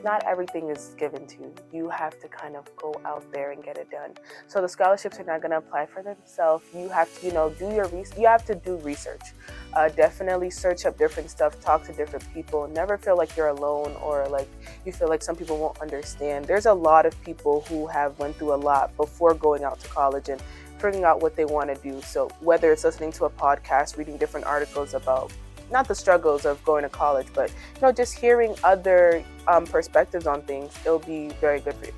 not everything is given to you. You have to kind of go out there and get it done. So the scholarships are not going to apply for themselves. You have to, do your research. You have to do research. Definitely search up different stuff, talk to different people. Never feel like you're alone or like you feel like some people won't understand. There's a lot of people who have went through a lot before going out to college and figuring out what they want to do. So whether it's listening to a podcast, reading different articles about not the struggles of going to college, but just hearing other perspectives on things, it'll be very good for you.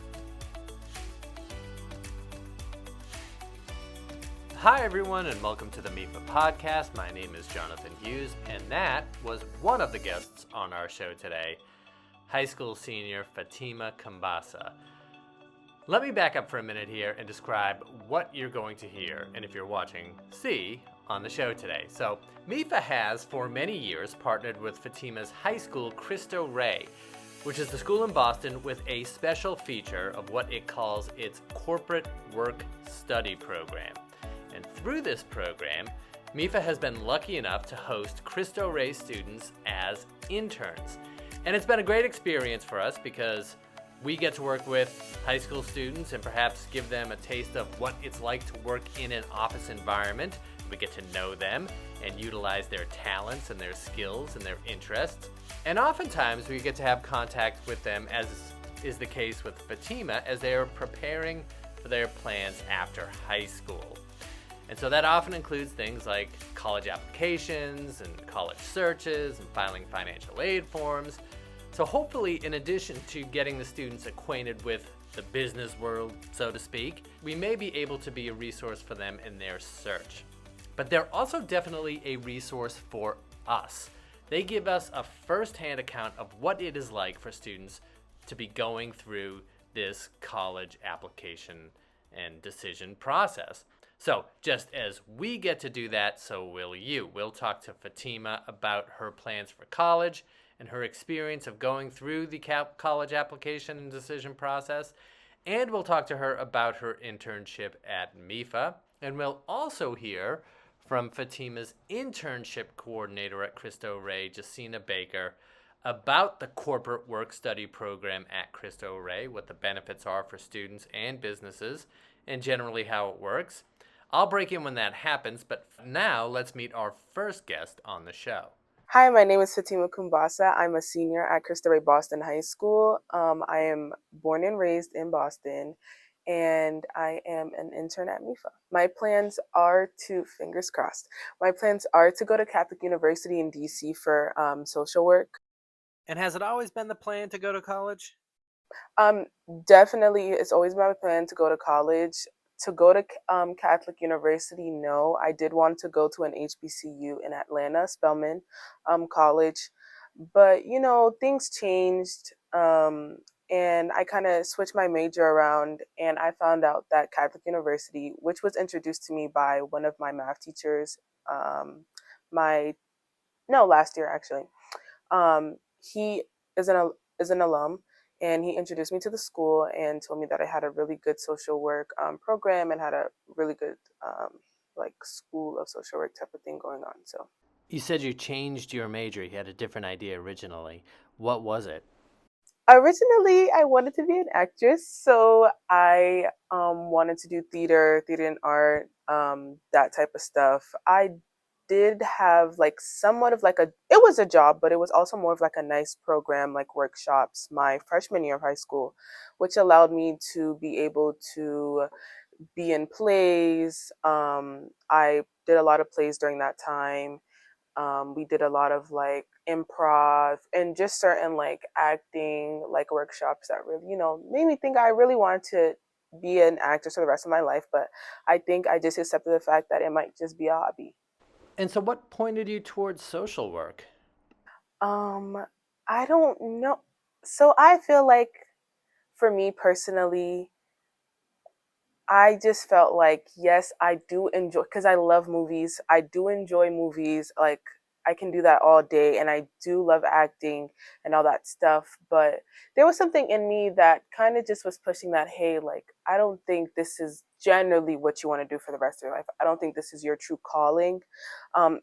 Hi everyone, and welcome to the MEFA podcast. My name is Jonathan Hughes, and that was one of the guests on our show today, high school senior Fatima Koumbassa. Let me back up for a minute here and describe what you're going to hear, and if you're watching, see on the show today. So, MEFA has for many years partnered with Fatima's high school, Cristo, which is the school in Boston with a special feature of what it calls its corporate work study program. And through this program, MEFA has been lucky enough to host Cristo students as interns. And it's been a great experience for us because we get to work with high school students and perhaps give them a taste of what it's like to work in an office environment. We get to know them and utilize their talents and their skills and their interests. And oftentimes we get to have contact with them, as is the case with Fatima, as they are preparing for their plans after high school. And so that often includes things like college applications and college searches and filing financial aid forms. So hopefully, in addition to getting the students acquainted with the business world, so to speak, we may be able to be a resource for them in their search. But they're also definitely a resource for us. They give us a first-hand account of what it is like for students to be going through this college application and decision process. So just as we get to do that, so will you. We'll talk to Fatima about her plans for college and her experience of going through the college application and decision process. And we'll talk to her about her internship at MEFA. And we'll also hear from Fatima's internship coordinator at Cristo, Jessina Baker, about the corporate work study program at Cristo, what the benefits are for students and businesses, and generally how it works. I'll break in when that happens, but now let's meet our first guest on the show. Hi, my name is Fatima Koumbassa. I'm a senior at Cristo Boston High School. I am born and raised in Boston, and I am an intern at MEFA. My plans are to, fingers crossed, my plans are to go to Catholic University in DC for social work. And has it always been the plan to go to college? Definitely, it's always been my plan to go to college. To go to Catholic University, no. I did want to go to an HBCU in Atlanta, Spelman College. But, things changed. And I kind of switched my major around. And I found out that Catholic University, which was introduced to me by one of my math teachers, last year actually, he is an alum. And he introduced me to the school and told me that I had a really good social work program and had a really good school of social work type of thing going on. So you said you changed your major. You had a different idea originally. What was it? Originally, I wanted to be an actress. So I wanted to do theater and art, that type of stuff. I did have somewhat of it was a job, but it was also more of a nice program, like workshops my freshman year of high school, which allowed me to be able to be in plays. I did a lot of plays during that time. We did a lot of improv and just certain acting workshops that really, made me think I really wanted to be an actress for the rest of my life. But I think I just accepted the fact that it might just be a hobby. And so what pointed you towards social work? I don't know. So I feel like for me personally, I just felt like, yes, I do enjoy, because I love movies. I do enjoy movies. I can do that all day, and I do love acting and all that stuff. But there was something in me that kind of just was pushing that, hey, I don't think this is generally what you want to do for the rest of your life. I don't think this is your true calling.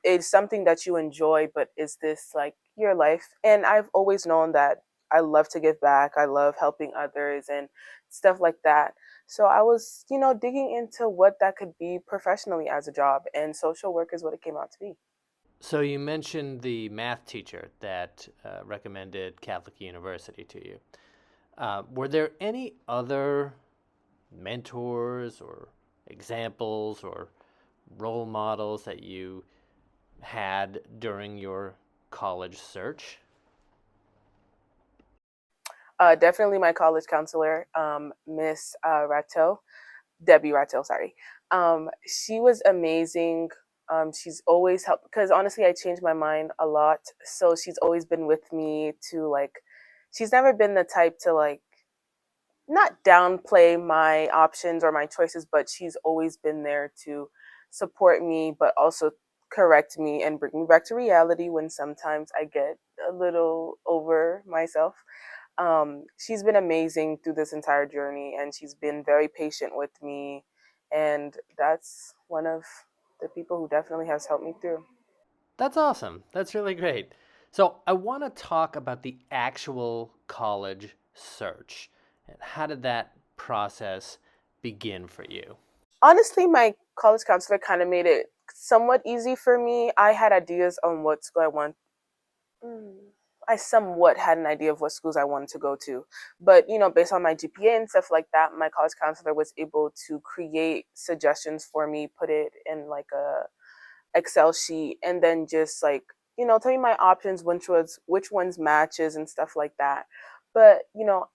It's something that you enjoy, but is this your life? And I've always known that I love to give back. I love helping others and stuff like that. So I was, digging into what that could be professionally as a job, and social work is what it came out to be. So you mentioned the math teacher that recommended Catholic University to you. Were there any other mentors or examples or role models that you had during your college search? Definitely my college counselor, Miss Debbie Ratto, sorry. She was amazing. She's always helped because honestly, I changed my mind a lot. So she's always been with me to like, she's never been the type to like, not downplay my options or my choices, but she's always been there to support me, but also correct me and bring me back to reality when sometimes I get a little over myself. She's been amazing through this entire journey, and she's been very patient with me. And that's one of the people who definitely has helped me through. That's awesome. That's really great. So I want to talk about the actual college search. And how did that process begin for you? Honestly, my college counselor kind of made it somewhat easy for me. I had ideas on what school I want. Mm, I somewhat had an idea of what schools I wanted to go to, but based on my GPA and stuff like that, my college counselor was able to create suggestions for me, put it in like a Excel sheet, and then just like tell me my options, which ones matches and stuff like that. But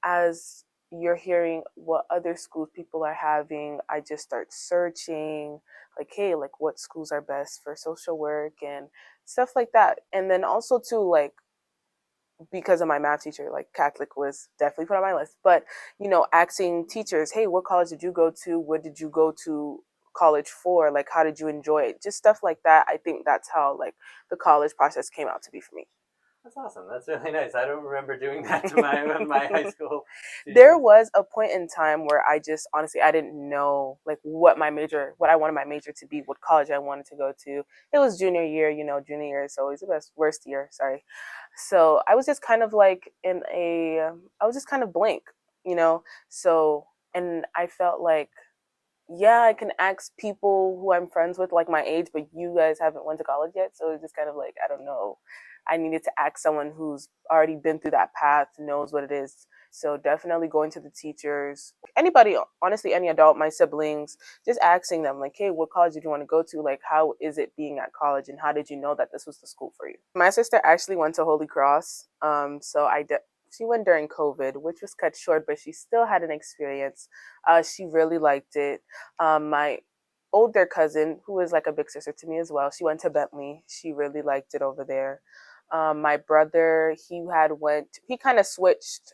as you're hearing what other schools people are having, I just start searching, like, hey, like what schools are best for social work and stuff like that. And then also too, like, because of my math teacher, like Catholic was definitely put on my list. But asking teachers, hey, what college did you go to? What did you go to college for? Like, how did you enjoy it? Just stuff like that. I think that's how like the college process came out to be for me. That's awesome. That's really nice. I don't remember doing that to my high school There teachers. was a point in time where I just honestly I didn't know like what I wanted my major to be, what college I wanted to go to. It was junior year, junior year is always the best worst year, sorry. So I was just kind of like I was just kind of blank, you know. So and I felt like yeah, I can ask people who I'm friends with like my age, but you guys haven't went to college yet, so it's just kind of like I don't know. I needed to ask someone who's already been through that path, knows what it is. So definitely going to the teachers, anybody, honestly, any adult, my siblings, just asking them like, hey, what college did you want to go to? Like, how is it being at college, and how did you know that this was the school for you? My sister actually went to Holy Cross, so she went during COVID, which was cut short, but she still had an experience. She really liked it. My older cousin, who is like a big sister to me as well, she went to Bentley. She really liked it over there. My brother, he kind of switched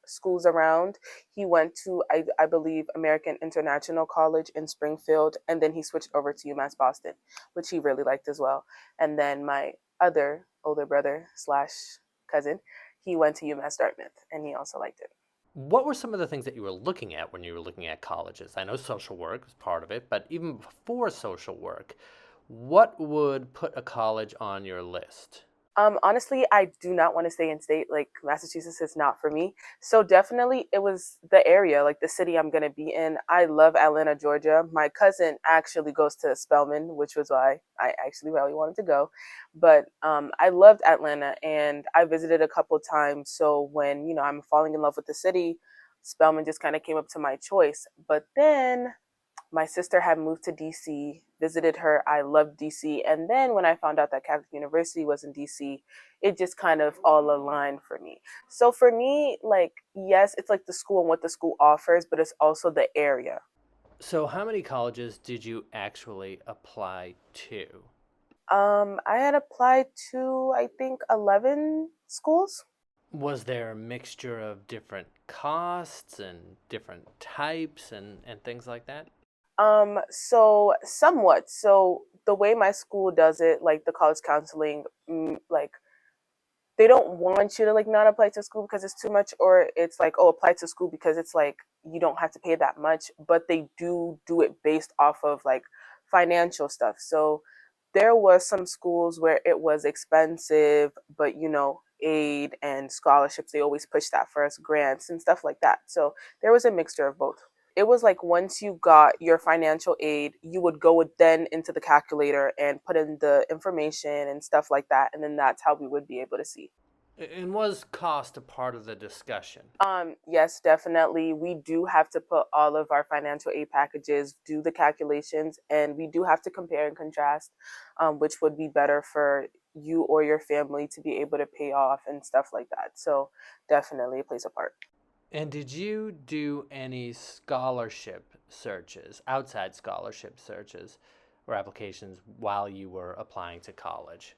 schools around. He went to, I believe, American International College in Springfield, and then he switched over to UMass Boston, which he really liked as well. And then my other older brother slash cousin, he went to UMass Dartmouth, and he also liked it. What were some of the things that you were looking at when you were looking at colleges? I know social work was part of it, but even before social work, what would put a college on your list? Honestly, I do not want to stay in state. Like Massachusetts is not for me. So definitely it was the area, like the city I'm gonna be in. I love Atlanta, Georgia. My cousin actually goes to Spelman, which was why I actually really wanted to go. But I loved Atlanta and I visited a couple times. So when, I'm falling in love with the city, Spelman just kind of came up to my choice. But then my sister had moved to DC, visited her. I loved DC. And then when I found out that Catholic University was in DC, it just kind of all aligned for me. So for me, like, yes, it's like the school and what the school offers, but it's also the area. So, how many colleges did you actually apply to? I had applied to, I think, 11 schools. Was there a mixture of different costs and different types and things like that? So somewhat. So the way my school does it, like the college counseling, like they don't want you to like not apply to school because it's too much, or it's like, oh, apply to school because it's like you don't have to pay that much, but they do it based off of like financial stuff. So there was some schools where it was expensive, but aid and scholarships. They always push that for us, grants and stuff like that. So there was a mixture of both. It was like once you got your financial aid, you would go then into the calculator and put in the information and stuff like that. And then that's how we would be able to see. And was cost a part of the discussion? Yes, definitely. We do have to put all of our financial aid packages, do the calculations, and we do have to compare and contrast which would be better for you or your family to be able to pay off and stuff like that. So definitely it plays a part. And did you do any scholarship searches, outside scholarship searches or applications while you were applying to college?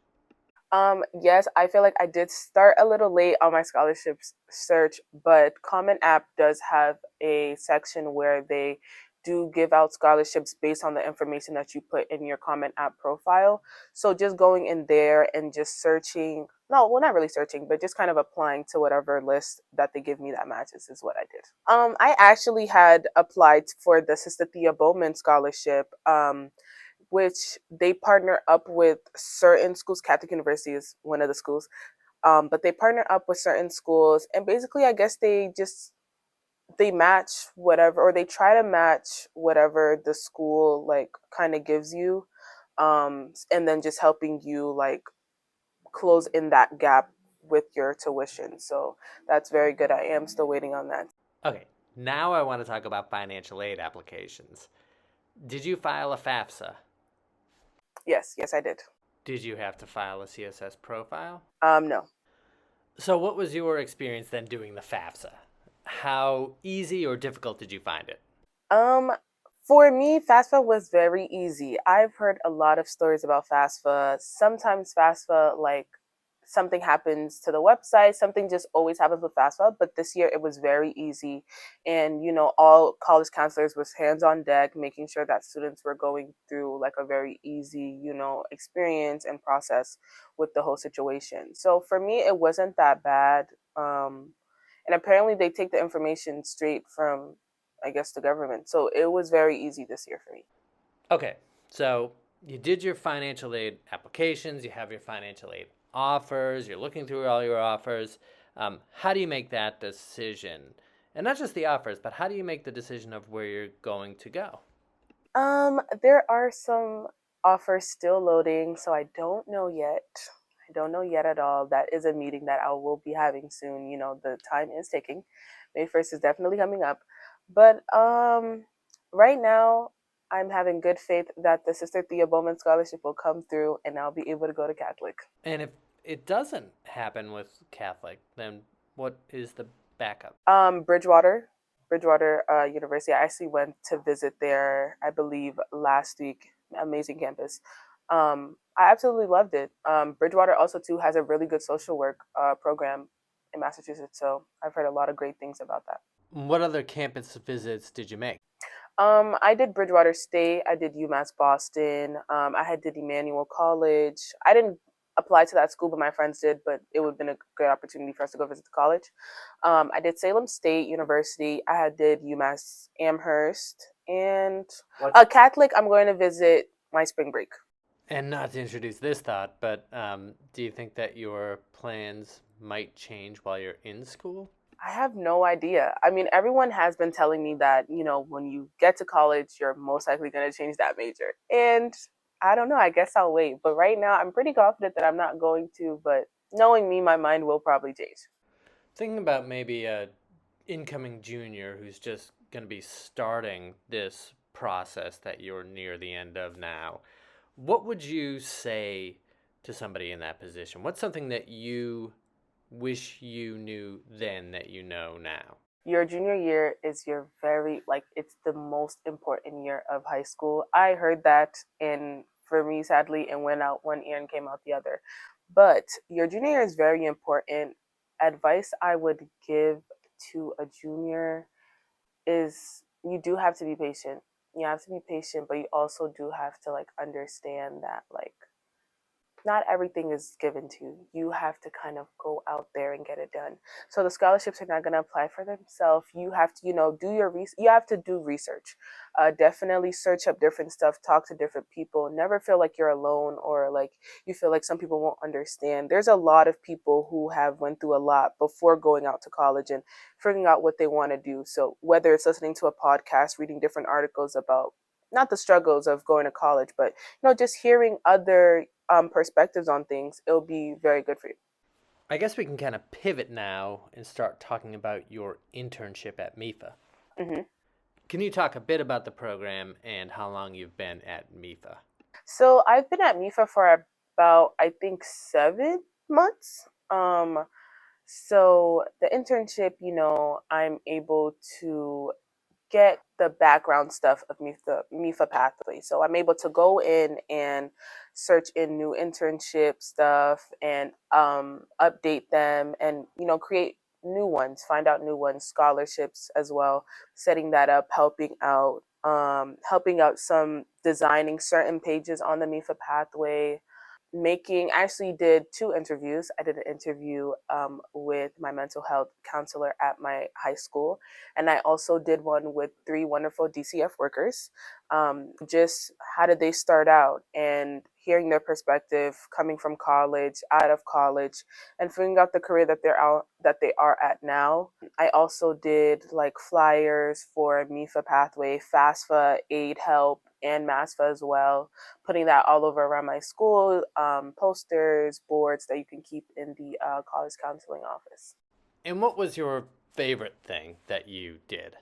Yes, I feel like I did start a little late on my scholarships search, but Common App does have a section where they do give out scholarships based on the information that you put in your Common App profile. So just going in there and just searching, no, well, not really searching, but just kind of applying to whatever list that they give me that matches is what I did. I actually had applied for the Sister Thea Bowman scholarship. Which they partner up with certain schools. Catholic University is one of the schools, but they partner up with certain schools, and basically, I guess they match whatever, or they try to match whatever the school like kind of gives you, and then just helping you like close in that gap with your tuition. So that's very good. I am still waiting on that. Okay, now I want to talk about financial aid applications. Did you file a FAFSA? Yes, I did. Did you have to file a CSS profile? No. So, what was your experience then doing the FAFSA? How easy or difficult did you find it? Um, for me, FAFSA was very easy. I've heard a lot of stories about FAFSA. Sometimes FAFSA, like something happens to the website, something just always happens with FAFSA. But this year it was very easy. And, all college counselors was hands on deck, making sure that students were going through like a very easy, experience and process with the whole situation. So for me, it wasn't that bad. And apparently they take the information straight from, I guess, the government. So it was very easy this year for me. Okay, so you did your financial aid applications, you have your financial aid offers, you're looking through all your offers. How do you make that decision? And not just the offers, but how do you make the decision of where you're going to go? There are some offers still loading, so I don't know yet. I don't know yet at all. That is a meeting that I will be having soon. The time is ticking. May 1st is definitely coming up. But right now, I'm having good faith that the Sister Thea Bowman Scholarship will come through and I'll be able to go to Catholic. And if it doesn't happen with Catholic, then what is the backup? Bridgewater University. I actually went to visit there, I believe, last week. Amazing campus. I absolutely loved it. Bridgewater also too has a really good social work program in Massachusetts, so I've heard a lot of great things about that. What other campus visits did you make? I did Bridgewater State. I did UMass Boston. I had did Emmanuel College. I didn't apply to that school, but my friends did. But it would have been a great opportunity for us to go visit the college. I did Salem State University. I had did UMass Amherst, and a Catholic. I'm going to visit my spring break. And not to introduce this thought, but do you think that your plans might change while you're in school? I have no idea. I mean, everyone has been telling me that, when you get to college, you're most likely going to change that major. And I don't know. I guess I'll wait. But right now, I'm pretty confident that I'm not going to. But knowing me, my mind will probably change. Thinking about maybe a incoming junior who's just going to be starting this process that you're near the end of now, what would you say to somebody in that position? What's something that you wish you knew then that you know now? Your junior year is your it's the most important year of high school. I heard that, and for me, sadly, it went out one ear and came out the other. But your junior year is very important. Advice I would give to a junior is you do have to be patient. You have to be patient, but you also do have to understand that not everything is given to you. You have to kind of go out there and get it done. So the scholarships are not going to apply for themselves. You have to, do your you have to do research. Definitely search up different stuff, talk to different people. Never feel like you're alone or like you feel like some people won't understand. There's a lot of people who have went through a lot before going out to college and figuring out what they want to do. So whether it's listening to a podcast, reading different articles about not the struggles of going to college, but just hearing other perspectives on things, it'll be very good for you. I guess we can kind of pivot now and start talking about your internship at MEFA. Hmm. Can you talk a bit about the program and how long you've been at MEFA? So I've been at MIFA for about, I think, 7 months. So the internship, I'm able to get the background stuff of MIFA pathway. So I'm able to go in and search in new internship stuff and update them and, create new ones, find out new ones, scholarships as well, setting that up, helping out some designing certain pages on the MIFA pathway, I actually did 2 interviews. I did an interview with my mental health counselor at my high school, and I also did one with 3 wonderful DCF workers. Just how did they start out, and hearing their perspective coming from college, out of college, and figuring out the career that they are at now. I also did like flyers for MIFA pathway, FAFSA, aid help, and MASFA as well, putting that all over around my school, posters, boards that you can keep in the college counseling office. And what was your favorite thing that you did?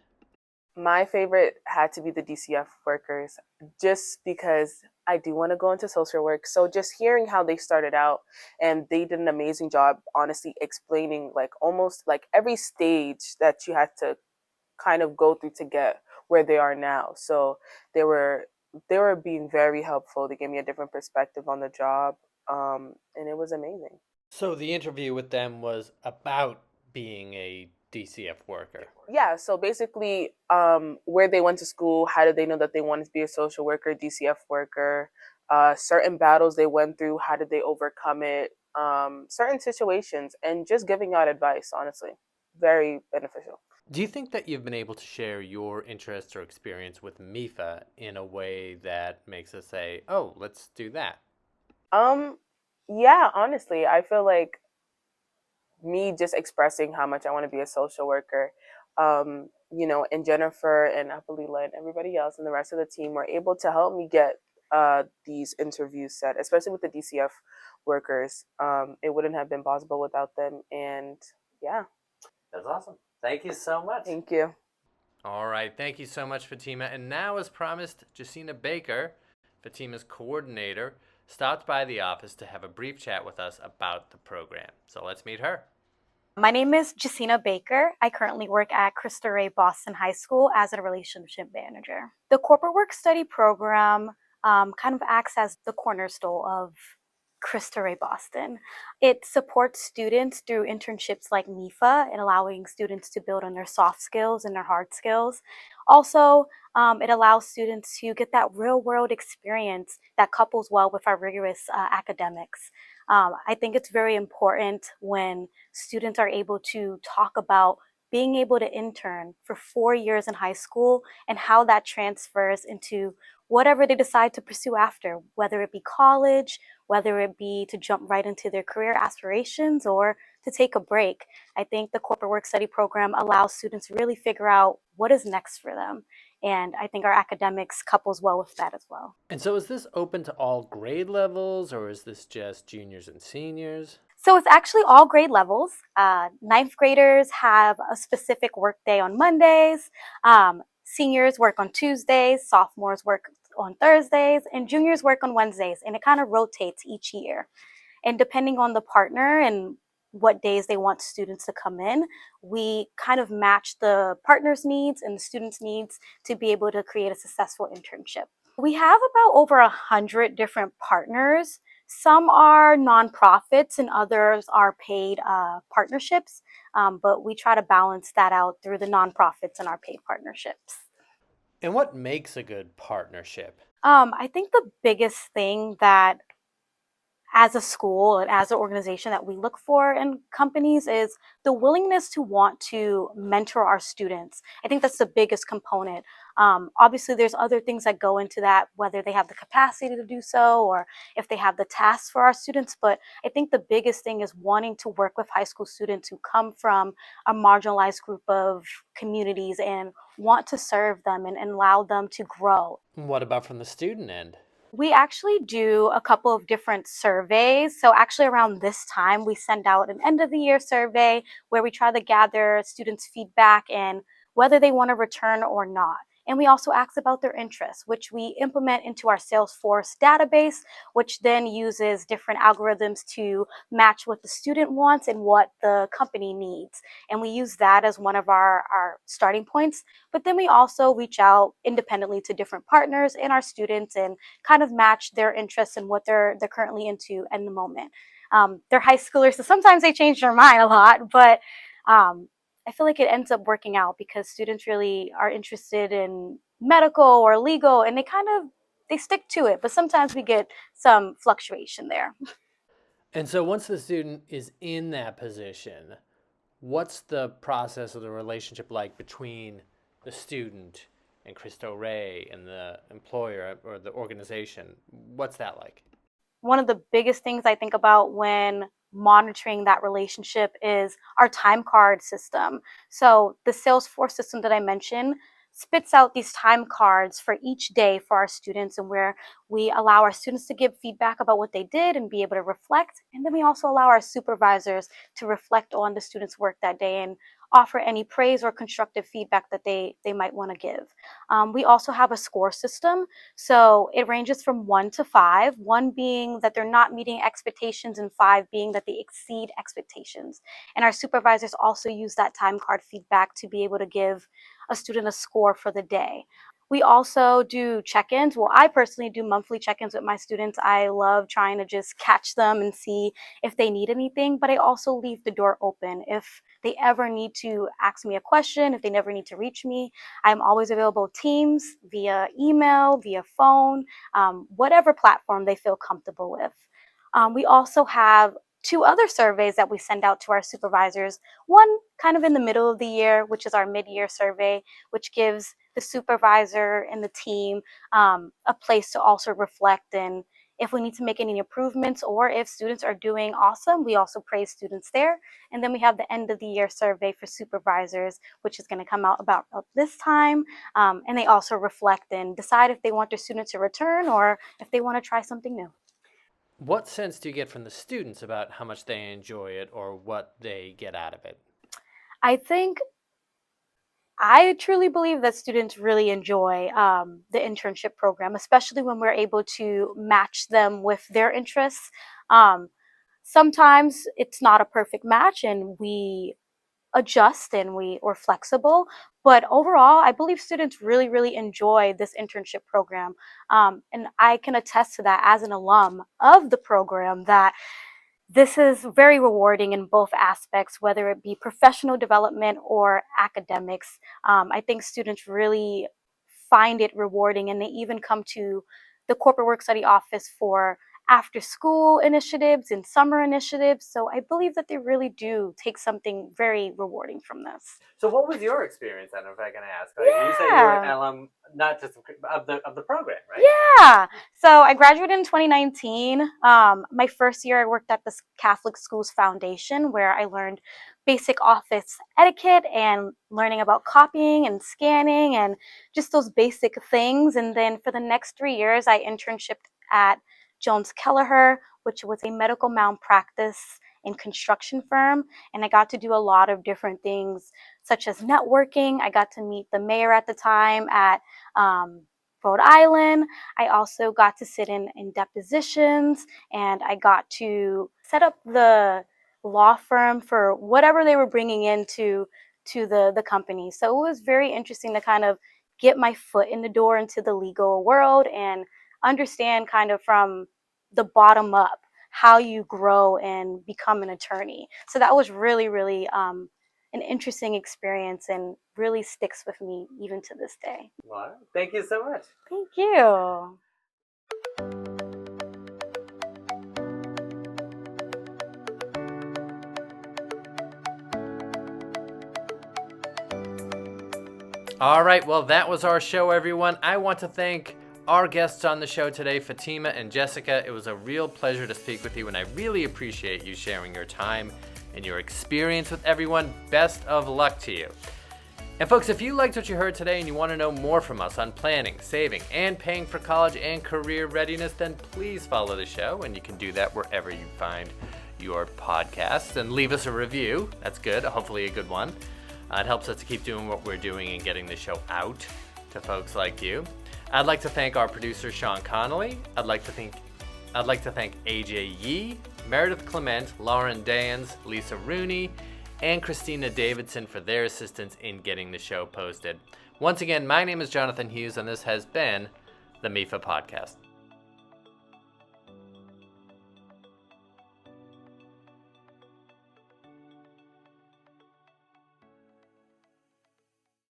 My favorite had to be the DCF workers, just because I do want to go into social work. So just hearing how they started out, and they did an amazing job, honestly, explaining like almost like every stage that you had to kind of go through to get where they are now. So they were they were being very helpful. They gave me a different perspective on the job, and it was amazing. So the interview with them was about being a DCF worker. Yeah, so basically, where they went to school, how did they know that they wanted to be a social worker, DCF worker, certain battles they went through, how did they overcome it, certain situations, and just giving out advice, honestly. Very beneficial. Do you think that you've been able to share your interests or experience with MEFA in a way that makes us say, oh, let's do that? Um, yeah, honestly, I feel like me just expressing how much I want to be a social worker, and Jennifer and Apalila and everybody else and the rest of the team were able to help me get these interviews set, especially with the DCF workers. It wouldn't have been possible without them. And yeah, That's awesome. Thank you so much. thank you. All right. Thank you so much, Fatima. And now, as promised, Jessina Baker, Fatima's coordinator, stopped by the office to have a brief chat with us about the program. So let's meet her. My name is Jessina Baker. I currently work at Cristo Boston High School as a relationship manager. The corporate work study program kind of acts as the cornerstone of Cristo Boston. It supports students through internships like MEFA and allowing students to build on their soft skills and their hard skills. Also, it allows students to get that real world experience that couples well with our rigorous academics. I think it's very important when students are able to talk about being able to intern for 4 years in high school and how that transfers into whatever they decide to pursue after, whether it be college, whether it be to jump right into their career aspirations or to take a break. I think the corporate work study program allows students to really figure out what is next for them. And I think our academics couples well with that as well. And so, is this open to all grade levels, or is this just juniors and seniors? So it's actually all grade levels. Ninth graders have a specific work day on Mondays. Seniors work on Tuesdays, sophomores work on Thursdays, and juniors work on Wednesdays. And it kind of rotates each year. And depending on the partner and what days they want students to come in, we kind of match the partner's needs and the student's needs to be able to create a successful internship. We have about over 100 different partners. Some are nonprofits and others are paid partnerships, but we try to balance that out through the nonprofits and our paid partnerships. And what makes a good partnership? I think the biggest thing that as a school and as an organization that we look for in companies is the willingness to want to mentor our students. I think that's the biggest component. Obviously, there's other things that go into that, whether they have the capacity to do so or if they have the tasks for our students. But I think the biggest thing is wanting to work with high school students who come from a marginalized group of communities and want to serve them and allow them to grow. What about from the student end? We actually do a couple of different surveys. So actually around this time, we send out an end of the year survey where we try to gather students' feedback and whether they want to return or not. And we also ask about their interests, which we implement into our Salesforce database, which then uses different algorithms to match what the student wants and what the company needs. And we use that as one of our starting points. But then we also reach out independently to different partners and our students and kind of match their interests and what they're currently into in the moment. They're high schoolers, so sometimes they change their mind a lot, but I feel like it ends up working out because students really are interested in medical or legal, and they stick to it. But sometimes we get some fluctuation there. And so once the student is in that position, what's the process of the relationship like between the student and Cristo and the employer or the organization? What's that like? One of the biggest things I think about when monitoring that relationship is our time card system. So the Salesforce system that I mentioned spits out these time cards for each day for our students, and where we allow our students to give feedback about what they did and be able to reflect. And then we also allow our supervisors to reflect on the students' work that day and offer any praise or constructive feedback that they might want to give. We also have a score system. So it ranges from 1 to 5, 1 being that they're not meeting expectations and 5 being that they exceed expectations. And our supervisors also use that time card feedback to be able to give a student a score for the day. We also do check-ins. Well, I personally do monthly check-ins with my students. I love trying to just catch them and see if they need anything, but I also leave the door open. If they ever need to ask me a question, if they never need to reach me, I'm always available Teams, via email, via phone, whatever platform they feel comfortable with. We also have 2 other surveys that we send out to our supervisors. One kind of in the middle of the year, which is our mid-year survey, which gives the supervisor and the team a place to also reflect and if we need to make any improvements or if students are doing awesome, we also praise students there. And then we have the end of the year survey for supervisors, which is going to come out about this time. And they also reflect and decide if they want their students to return or if they want to try something new. What sense do you get from the students about how much they enjoy it or what they get out of it? I truly believe that students really enjoy the internship program, especially when we're able to match them with their interests. Um, Sometimes it's not a perfect match and we adjust and we're flexible. But overall, I believe students really enjoy this internship program. And I can attest to that as an alum of the program that this is very rewarding in both aspects, whether it be professional development or academics. I think students really find it rewarding, and they even come to the corporate work study office for after school initiatives and summer initiatives. So I believe that they really do take something very rewarding from this. So, what was your experience then, if I can ask? Like, you say you were an alum, not just of the program, right? Yeah. So I graduated in 2019. My first year, I worked at the Catholic Schools Foundation, where I learned basic office etiquette and learning about copying and scanning and just those basic things. And then for the next 3 years, I internshiped at Jones Kelleher, which was a medical malpractice and construction firm. And I got to do a lot of different things, such as networking. I got to meet the mayor at the time at Rhode Island. I also got to sit in depositions, and I got to set up the law firm for whatever they were bringing into the company. So it was very interesting to kind of get my foot in the door into the legal world and understand kind of from the bottom up how you grow and become an attorney. So that was really an interesting experience and really sticks with me even to this day. Well, thank you so much. Thank you. All right, well, that was our show, everyone. I want to thank our guests on the show today, Fatima and Jessica. It was a real pleasure to speak with you, and I really appreciate you sharing your time and your experience with everyone. Best of luck to you. And folks, if you liked what you heard today and you want to know more from us on planning, saving, and paying for college and career readiness, then please follow the show, and you can do that wherever you find your podcasts, and leave us a review. That's good, hopefully a good one. It helps us to keep doing what we're doing and getting the show out to folks like you. I'd like to thank our producer, Sean Connolly. I'd like to thank AJ Yee, Meredith Clement, Lauren Dans, Lisa Rooney, and Christina Davidson for their assistance in getting the show posted. Once again, my name is Jonathan Hughes, and this has been the MEFA Podcast.